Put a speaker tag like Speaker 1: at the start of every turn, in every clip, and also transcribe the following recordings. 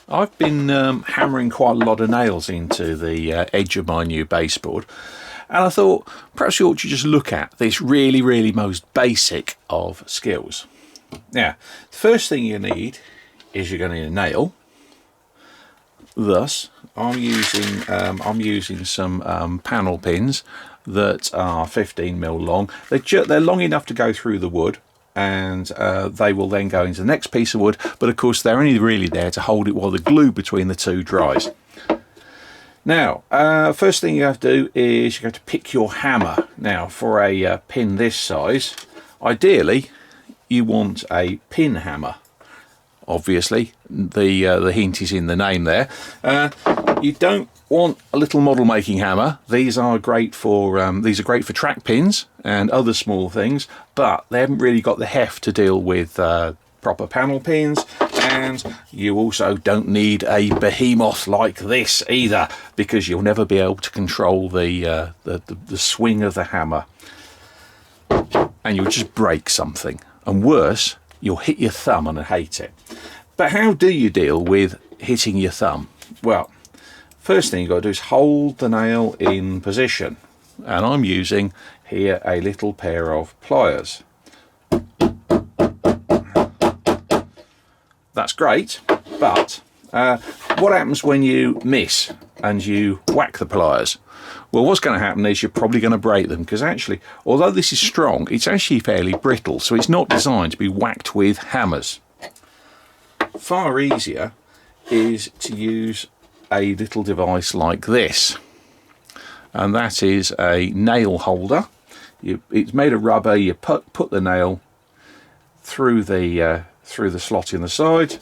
Speaker 1: I've been hammering quite a lot of nails into the edge of my new baseboard, and I thought perhaps you ought to just look at this really most basic of skills. Now, the first thing you need is you're going to need a nail. Thus, I'm using some panel pins that are 15mm long. They're long enough to go through the wood, and they will then go into the next piece of wood, but of course they're only really there to hold it while the glue between the two dries. Now, first thing you have to do is you have to pick your hammer. Now, for a pin this size, ideally you want a pin hammer. Obviously, the hint is in the name there. You don't want a little model making hammer. These are great for track pins and other small things, but they haven't really got the heft to deal with proper panel pins. And you also don't need a behemoth like this either, because you'll never be able to control the swing of the hammer, and you'll just break something, and worse, you'll hit your thumb and hate it. But how do you deal with hitting your thumb? Well, first thing you've got to do is hold the nail in position, and I'm using here a little pair of pliers. That's great, but what happens when you miss and you whack the pliers? Well, what's going to happen is you're probably going to break them, because actually, although this is strong, it's actually fairly brittle, so it's not designed to be whacked with hammers. Far easier is to use a little device like this, and that is a nail holder. It's made of rubber. You put the nail through the slot in the side,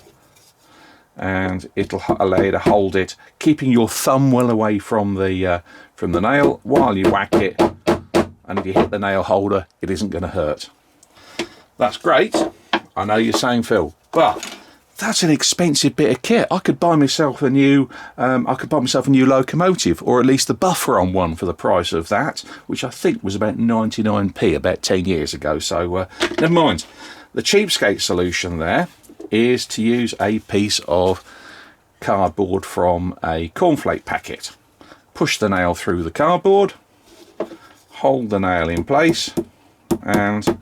Speaker 1: and it'll allow you to hold it, keeping your thumb well away from the nail while you whack it. And if you hit the nail holder, it isn't going to hurt. That's great. I know you're saying, Phil, but that's an expensive bit of kit. I could buy myself a new locomotive, or at least the buffer on one, for the price of that, which I think was about 99p about 10 years ago. So never mind. The cheapskate solution there is to use a piece of cardboard from a cornflake packet. Push the nail through the cardboard, hold the nail in place, and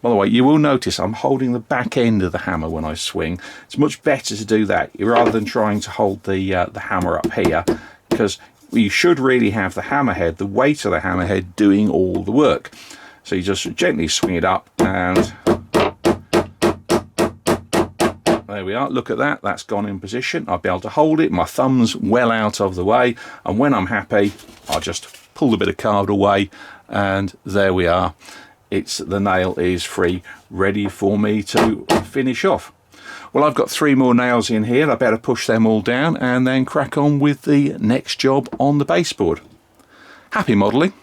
Speaker 1: by the way, you will notice I'm holding the back end of the hammer when I swing. It's much better to do that rather than trying to hold the hammer up here, because you should really have the hammerhead, the weight of the hammerhead, doing all the work. So you just gently swing it up, and there we are. Look at that. That's gone in position. I'll be able to hold it. My thumb's well out of the way, and when I'm happy, I'll just pull the bit of card away, and there we are. The nail is free, ready for me to finish off. Well, I've got 3 more nails in here. I better push them all down and then crack on with the next job on the baseboard. Happy modelling.